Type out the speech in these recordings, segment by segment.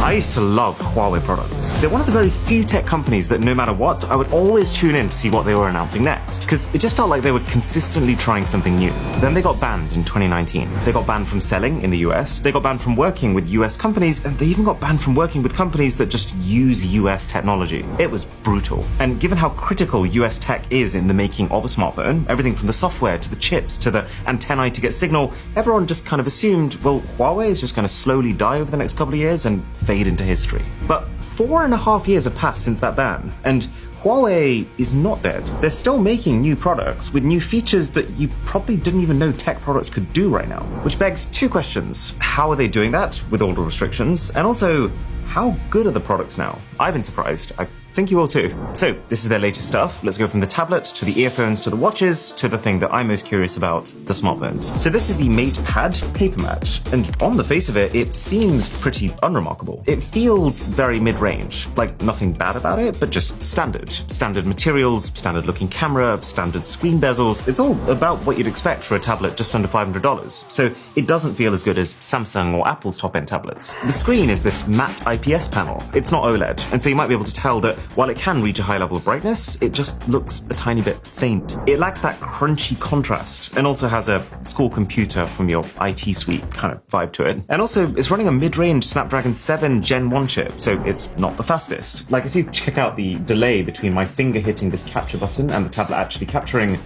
I used to love Huawei products. They're one of the very few tech companies that no matter what, I would always tune in to see what they were announcing next, because it just felt like they were consistently trying something new. Then they got banned in 2019. They got banned from selling in the US, they got banned from working with US companies, and they even got banned from working with companies that just use US technology. It was brutal. And given how critical US tech is in the making of a smartphone, everything from the software to the chips to the antennae to get signal, everyone just kind of assumed, well, Huawei is just going to slowly die over the next couple of years and fade into history. But 4.5 years have passed since that ban, and Huawei is not dead. They're still making new products with new features that you probably didn't even know tech products could do right now. Which begs two questions. How are they doing that with all the restrictions? And also, how good are the products now? I've been surprised. I think you will too. So this is their latest stuff. Let's go from the tablet to the earphones to the watches to the thing that I'm most curious about, the smartphones. So this is the Mate Pad Paper Mat, and on the face of it, it seems pretty unremarkable. It feels very mid-range, like nothing bad about it, but just standard. Standard materials, standard looking camera, standard screen bezels. It's all about what you'd expect for a tablet just under $500. So it doesn't feel as good as Samsung or Apple's top-end tablets. The screen is this matte IPS panel. It's not OLED, and so you might be able to tell that while it can reach a high level of brightness, it just looks a tiny bit faint. It lacks that crunchy contrast, and also has a school computer from your IT suite kind of vibe to it. And also, it's running a mid-range Snapdragon 7 Gen 1 chip, so it's not the fastest. Like, if you check out the delay between my finger hitting this capture button and the tablet actually capturing,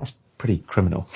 that's pretty criminal.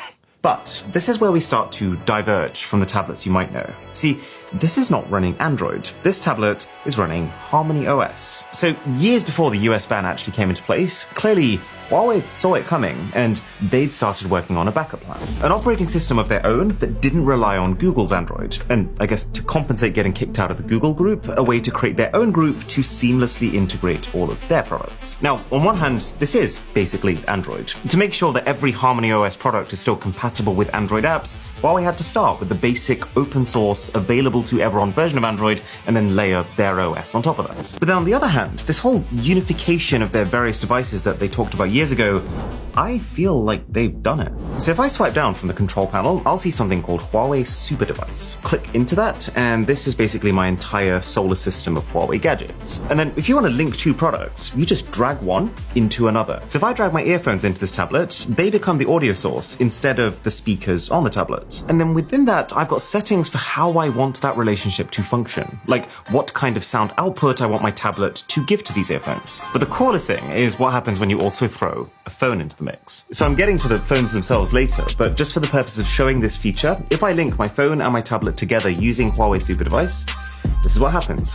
But this is where we start to diverge from the tablets you might know. See, this is not running Android. This tablet is running Harmony OS. So years before the US ban actually came into place, clearly Huawei saw it coming, and they'd started working on a backup plan. An operating system of their own that didn't rely on Google's Android, and I guess to compensate getting kicked out of the Google group, a way to create their own group to seamlessly integrate all of their products. Now, on one hand, this is basically Android. To make sure that every Harmony OS product is still compatible with Android apps, Huawei had to start with the basic open source, available to everyone version of Android, and then layer their OS on top of that. But then on the other hand, this whole unification of their various devices that they talked about years ago, I feel like they've done it. So if I swipe down from the control panel, I'll see something called Huawei Super Device. Click into that, and this is basically my entire solar system of Huawei gadgets. And then if you want to link two products, you just drag one into another. So if I drag my earphones into this tablet, they become the audio source instead of the speakers on the tablet. And then within that, I've got settings for how I want that relationship to function, like what kind of sound output I want my tablet to give to these earphones. But the coolest thing is what happens when you also throw a phone into the mix. So I'm getting to the phones themselves later, but just for the purpose of showing this feature, if I link my phone and my tablet together using Huawei Super Device, this is what happens.